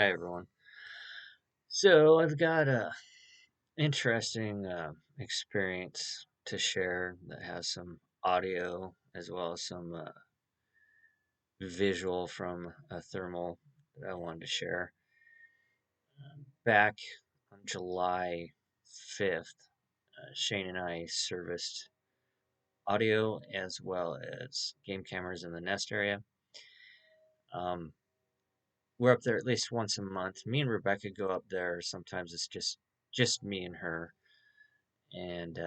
Hi everyone. So I've got a interesting experience to share that has some audio as well as some visual from a thermal that I wanted to share. Back on July 5th, Shane and I serviced audio as well as game cameras in the Nest area. Um, we're up there at least once a month. Me and Rebecca go up there. Sometimes it's just me and her, and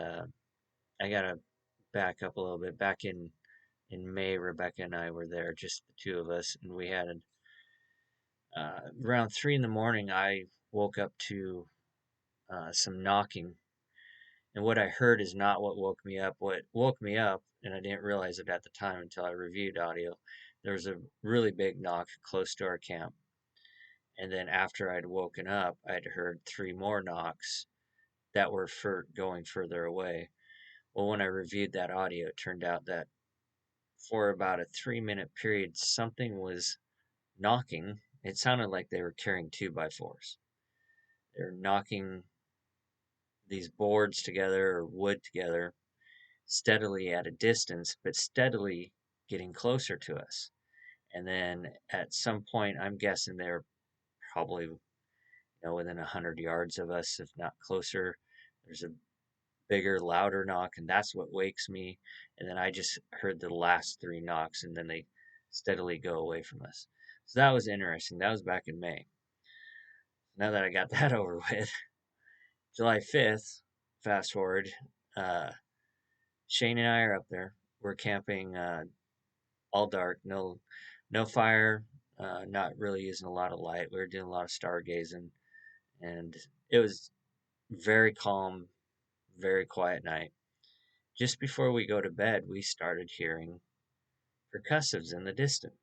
I gotta back up a little bit. Back in May, Rebecca and I were there, just the two of us, and we had around 3 in the morning. I woke up to some knocking, and what I heard is not what woke me up. What woke me up, and I didn't realize it at the time until I reviewed audio. There was a really big knock close to our camp, and then after I'd woken up, I'd heard three more knocks that were going further away. Well, when I reviewed that audio, it turned out that for about a 3 minute period, something was knocking. It sounded like they were carrying two by fours. They're knocking these boards together or wood together steadily at a distance, but steadily getting closer to us. And then at some point, I'm guessing they're probably within 100 yards of us, if not closer. There's a bigger, louder knock, and that's what wakes me. And then I just heard the last three knocks, and then they steadily go away from us. So that was interesting. That was back in May. Now that I got that over with, July 5th, fast forward, uh, Shane and I are up there. We're camping all dark, no fire, not really using a lot of light. We were doing a lot of stargazing, and it was very calm, very quiet night. Just before we go to bed, we started hearing percussives in the distance.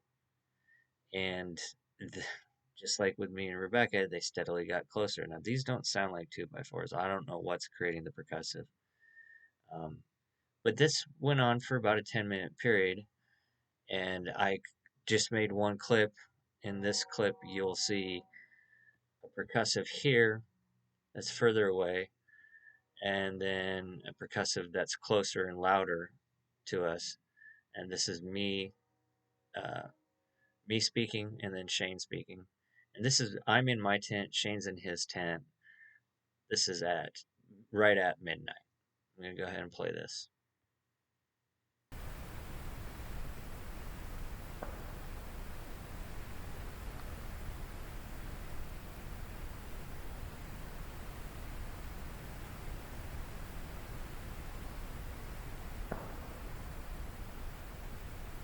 And just like with me and Rebecca, they steadily got closer. Now, these don't sound like two by fours. I don't know what's creating the percussive. Um, but this went on for about a 10-minute period. And I just made one clip. In this clip, you'll see a percussive here that's further away, and then a percussive that's closer and louder to us. And this is uh, me speaking, and then Shane speaking. And I'm in my tent, Shane's in his tent. This is at right at midnight. I'm gonna go ahead and play this.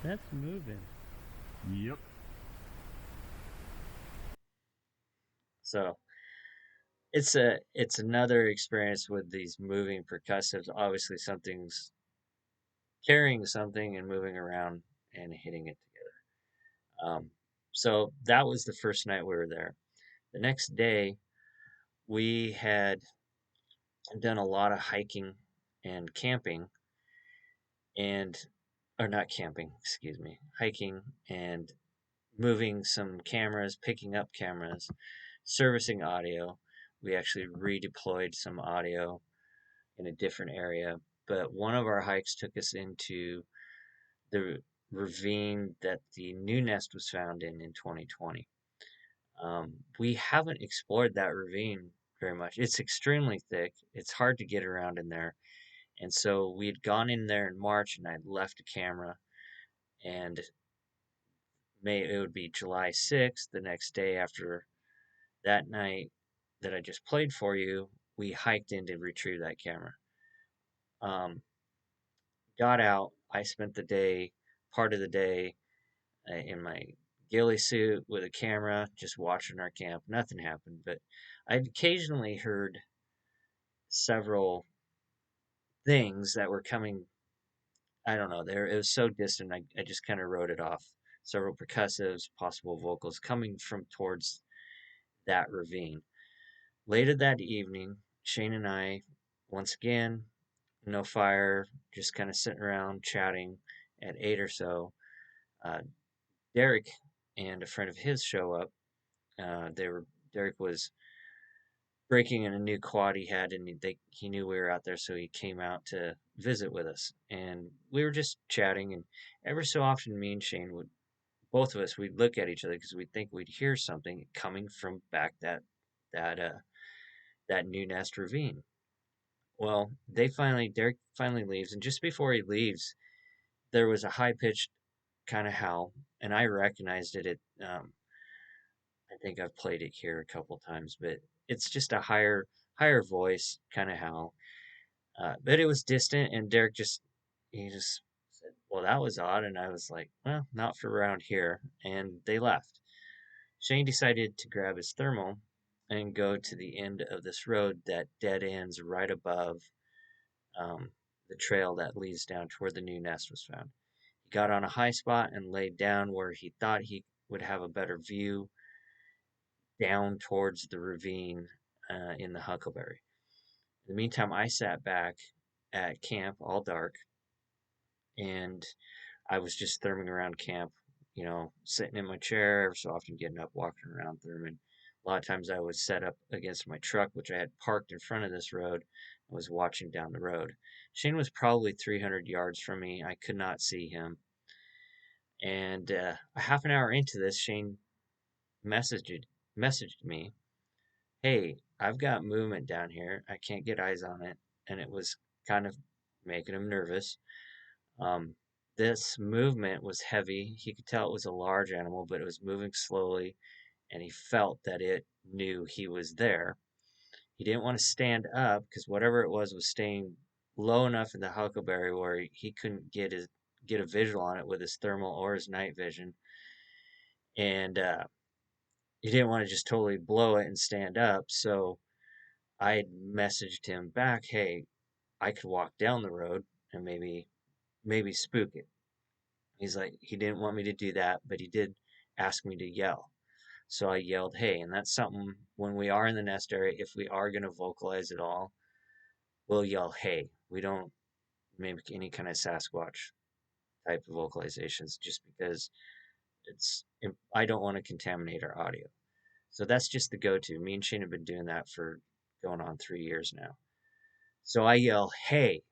That's moving. Yep. So it's another experience with these moving percussives. Obviously, something's carrying something and moving around and hitting it together. So that was the first night we were there. The next day, we had done a lot of hiking and camping, and or not camping, excuse me, hiking and moving some cameras, picking up cameras, servicing audio. We actually redeployed some audio in a different area, but one of our hikes took us into the ravine that the new nest was found in 2020. We haven't explored that ravine very much. It's extremely thick. It's hard to get around in there. And so we had gone in there in March and I'd left a camera, and it would be July 6th, the next day after that night that I just played for you, we hiked in to retrieve that camera. Got out. I spent part of the day, in my ghillie suit with a camera, just watching our camp. Nothing happened, but I'd occasionally heard several things that were coming. I don't know. There, it was so distant. I just kind of wrote it off. Several percussives, possible vocals coming from towards that ravine. Later that evening, Shane and I, once again, no fire, just kind of sitting around chatting at 8 or so. Uh, Derek and a friend of his show up, Derek was breaking in a new quad he had, and he knew we were out there, so he came out to visit with us, and we were just chatting. And ever so often, me and Shane would both of us we'd look at each other because we'd think we'd hear something coming from back that uh that new nest ravine. Well, Derek finally leaves, and just before he leaves, there was a high pitched kind of howl, and I recognized it. I think I've played it here a couple times, but it's just a higher voice kind of howl. But it was distant, and he just said, "Well, that was odd," and I was like, "Well, not for around here," and they left. Shane decided to grab his thermal and go to the end of this road that dead ends right above um, the trail that leads down to where the new nest was found. He got on a high spot and laid down where he thought he would have a better view down towards the ravine in the huckleberry. In the meantime, I sat back at camp, all dark, and I was just therming around camp, sitting in my chair, every so often getting up, walking around therming. A lot of times I was set up against my truck, which I had parked in front of this road. I was watching down the road. Shane was probably 300 yards from me. I could not see him. And a half an hour into this, Shane messaged messaged me, "Hey, I've got movement down here. I can't get eyes on it," and it was kind of making him nervous. Um, this movement was heavy. He could tell it was a large animal, but it was moving slowly, and he felt that it knew he was there. He didn't want to stand up because whatever it was staying low enough in the huckleberry where he couldn't get a visual on it with his thermal or his night vision, and he didn't want to just totally blow it and stand up. So I had messaged him back, "Hey, I could walk down the road and maybe spook it." He didn't want me to do that, but he did ask me to yell. So I yelled, "Hey," and that's something when we are in the nest area, if we are going to vocalize at all, we'll yell, "Hey." We don't make any kind of Sasquatch type of vocalizations just because I don't want to contaminate our audio. So that's just the go to. Me and Shane have been doing that for going on 3 years now. So I yell, "Hey,"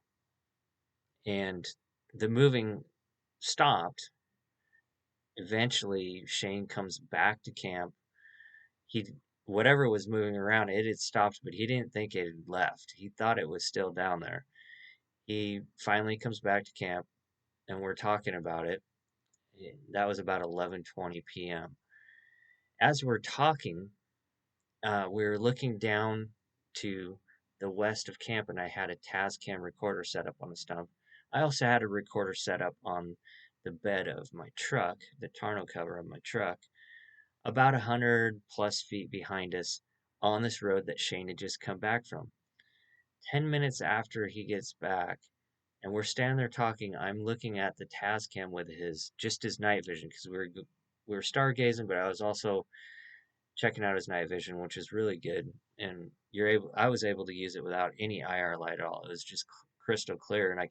and the moving stopped. Eventually, Shane comes back to camp. He Whatever was moving around, it had stopped, but he didn't think it had left. He thought it was still down there. He finally comes back to camp, and we're talking about it. That was about 11:20 p.m. As we're talking, we were looking down to the west of camp, and I had a Tascam recorder set up on the stump. I also had a recorder set up on the bed of my truck, the tonneau cover of my truck, about 100+ feet behind us on this road that Shane had just come back from. 10 minutes after he gets back, and we're standing there talking, I'm looking at the Tascam with his night vision because we were stargazing, but I was also checking out his night vision, which is really good. And I was able to use it without any IR light at all. It was just crystal clear, and I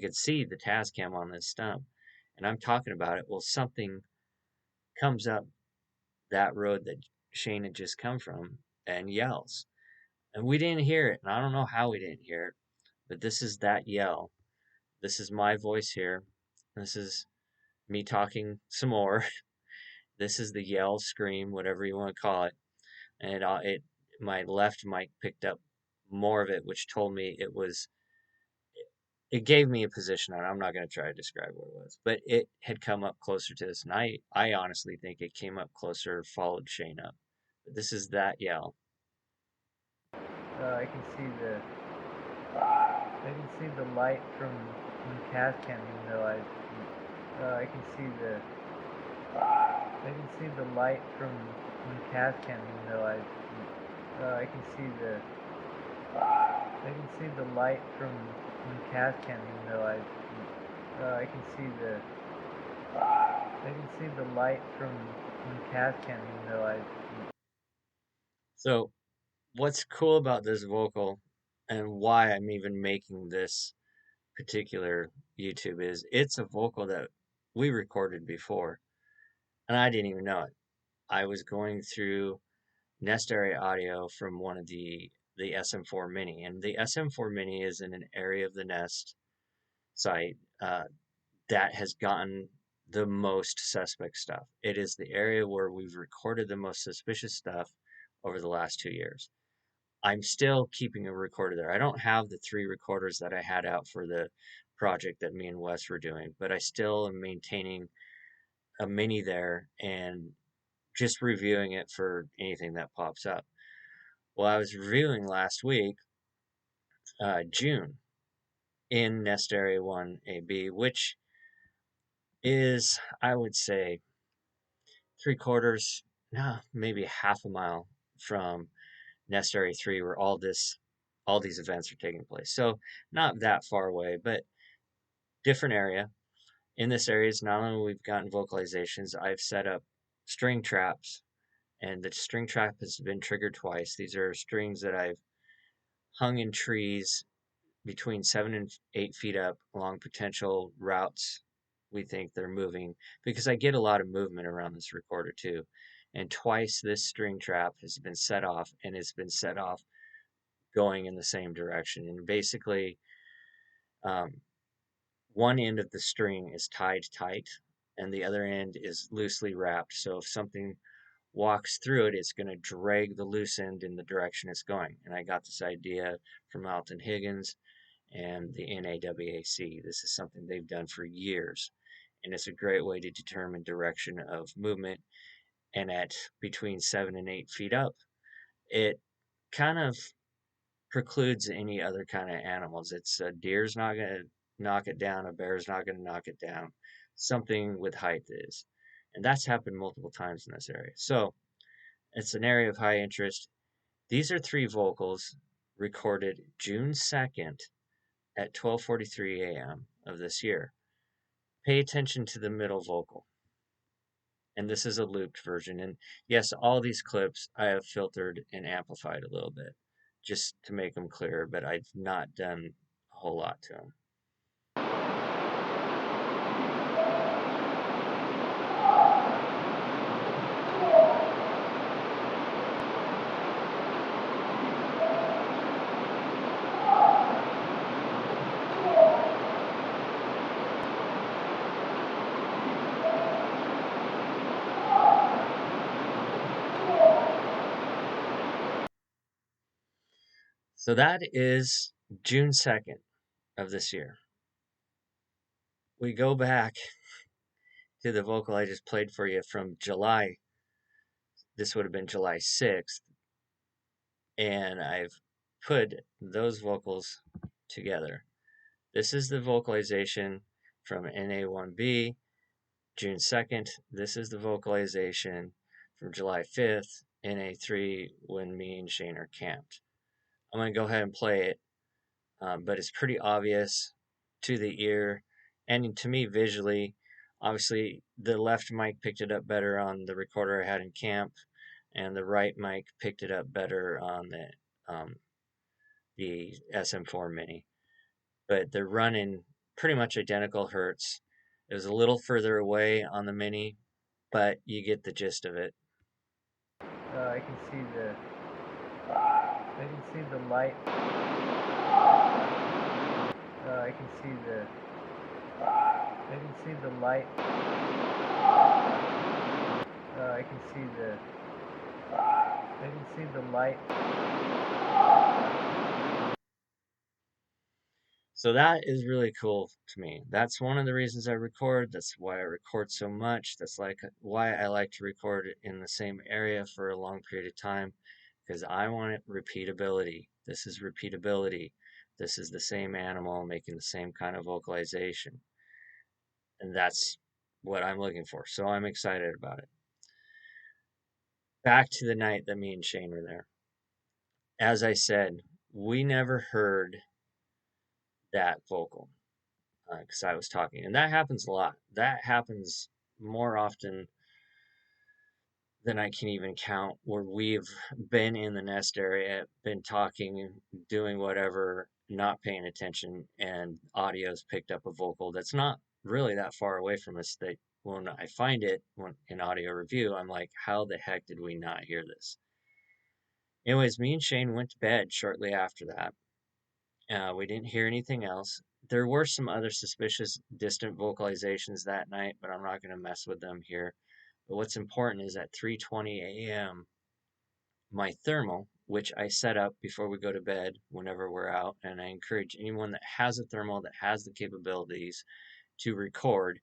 could see the Tascam on this stump. And I'm talking about it. Well, something comes up that road that Shane had just come from and yells. And we didn't hear it. And I don't know how we didn't hear it, but this is that yell. This is my voice here. This is me talking some more. This is the yell, scream, whatever you want to call it. And my left mic picked up more of it, which told me it gave me a position on it. I'm not going to try to describe what it was, but it had come up closer to us. And I honestly think it came up closer, followed Shane up. But this is that yell. I can see the light from Tascam, even though I can see the light from Tascam, even though I can see the light from Tascam, even though I can see the light from Tascam, even though I. So what's cool about this vocal and why I'm even making this particular YouTube is it's a vocal that we recorded before and I didn't even know it. I was going through nest area audio from one of the SM4 Mini, and the SM4 Mini is in an area of the Nest site that has gotten the most suspect stuff. It is the area where we've recorded the most suspicious stuff over the last 2 years. I'm still keeping a recorder there. I don't have the three recorders that I had out for the project that me and Wes were doing, but I still am maintaining a mini there and just reviewing it for anything that pops up. Well, I was reviewing last week, June, in Nest Area 1AB, which is, I would say, 3/4, no, maybe half a mile from Nest Area 3, where all these events are taking place. So not that far away, but different area. In this area is not only we've gotten vocalizations, I've set up string traps, and the string trap has been triggered twice. These are strings that I've hung in trees between 7 and 8 feet up along potential routes we think they're moving, because I get a lot of movement around this recorder too. And twice this string trap has been set off, and it's been set off going in the same direction. And basically, um, one end of the string is tied tight, and the other end is loosely wrapped. So if something walks through it, it's going to drag the loose end in the direction it's going. And I got this idea from Alton Higgins and the NAWAC. This is something they've done for years, and it's a great way to determine direction of movement. And at between 7 and 8 feet up, it kind of precludes any other kind of animals. It's a deer's not going to knock it down, a bear's not going to knock it down. Something with height is. And that's happened multiple times in this area. So it's an area of high interest. These are three vocals recorded June 2nd at 12:43 a.m. of this year. Pay attention to the middle vocal. And this is a looped version. And yes, all these clips I have filtered and amplified a little bit just to make them clearer, but I've not done a whole lot to them. So that is June 2nd of this year. We go back to the vocal I just played for you from July. This would have been July 6th. And I've put those vocals together. This is the vocalization from NA1B, June 2nd. This is the vocalization from July 5th, NA3, when me and Shane are camped. I'm going to go ahead and play it, but it's pretty obvious to the ear and to me visually. Obviously, the left mic picked it up better on the recorder I had in camp, and the right mic picked it up better on the SM4 Mini. But they're running pretty much identical hertz. It was a little further away on the Mini, but you get the gist of it. I can see the light. I can see the light. I can see the light. So that is really cool to me. That's one of the reasons I record. That's why I record so much. That's like why I like to record in the same area for a long period of time, because I want it repeatability. This is repeatability. This is the same animal making the same kind of vocalization. And that's what I'm looking for. So I'm excited about it. Back to the night that me and Shane were there. As I said, we never heard that vocal because I was talking, and that happens a lot. That happens more often than I can even count. Where we've been in the nest area, been talking, doing whatever, not paying attention, and audio's picked up a vocal that's not really that far away from us that when I find it in audio review, I'm like, how the heck did we not hear this? Anyways, me and Shane went to bed shortly after that. We didn't hear anything else. There were some other suspicious distant vocalizations that night, but I'm not going to mess with them here. But what's important is at 3:20 a.m., my thermal, which I set up before we go to bed whenever we're out, and I encourage anyone that has a thermal that has the capabilities to record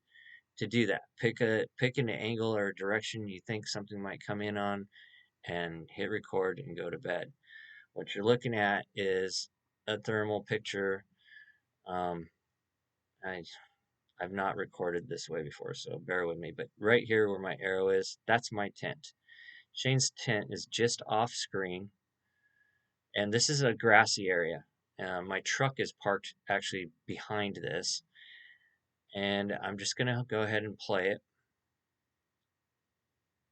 to do that. Pick an angle or a direction you think something might come in on and hit record and go to bed. What you're looking at is a thermal picture. Um, I I've not recorded this way before, so bear with me. But right here where my arrow is, that's my tent. Shane's tent is just off screen, and this is a grassy area. My truck is parked actually behind this, and I'm just gonna go ahead and play it.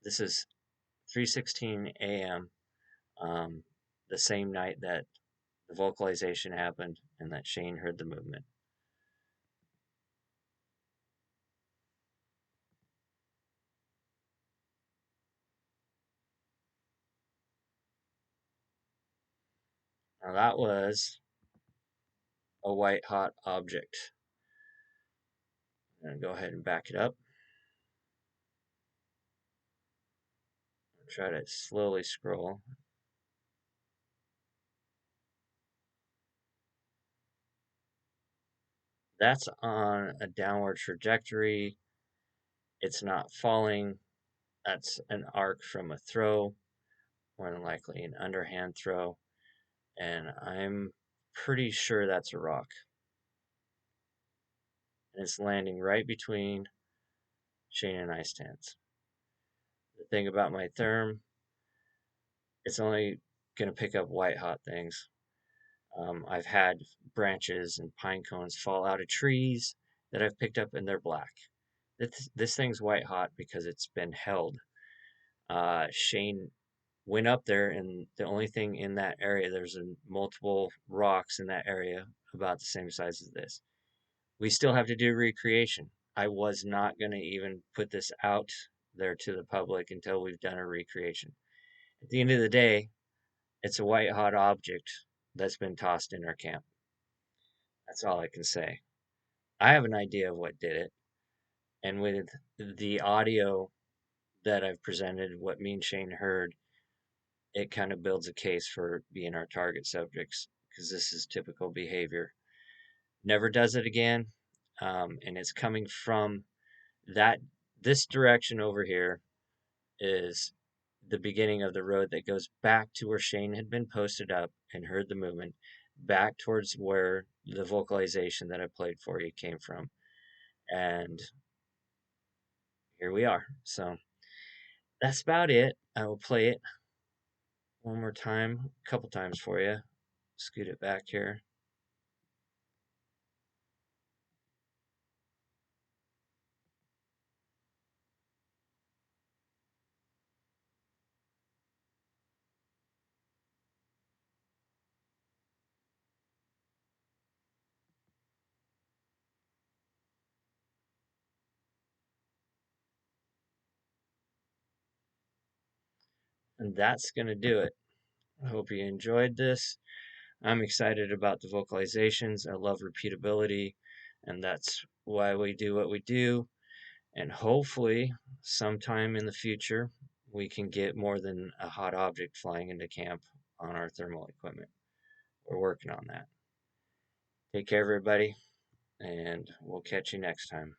This is 3:16 a.m. Um, the same night that the vocalization happened and that Shane heard the movement. Now that was a white hot object. I'm gonna go ahead and back it up. Try to slowly scroll. That's on a downward trajectory. It's not falling. That's an arc from a throw, more than likely an underhand throw. And I'm pretty sure that's a rock. And it's landing right between Shane and Ice Tents. The thing about my therm, it's only going to pick up white hot things. I've had branches and pine cones fall out of trees that I've picked up and they're black. This thing's white hot because it's been held. Shane went up there, and the only thing in that area, there's multiple rocks in that area about the same size as this. We still have to do recreation. I was not going to even put this out there to the public until we've done a recreation. At the end of the day, it's a white hot object that's been tossed in our camp. That's all I can say. I have an idea of what did it, and with the audio that I've presented, what me and Shane heard, it kind of builds a case for being our target subjects because this is typical behavior. Never does it again, and it's coming from that. This direction over here is the beginning of the road that goes back to where Shane had been posted up and heard the movement, back towards where the vocalization that I played for you came from. And here we are. So that's about it. I will play it one more time, a couple times for you. Scoot it back here. And that's going to do it. I hope you enjoyed this. I'm excited about the vocalizations. I love repeatability, and that's why we do what we do. And hopefully, sometime in the future, we can get more than a hot object flying into camp on our thermal equipment. We're working on that. Take care, everybody, and we'll catch you next time.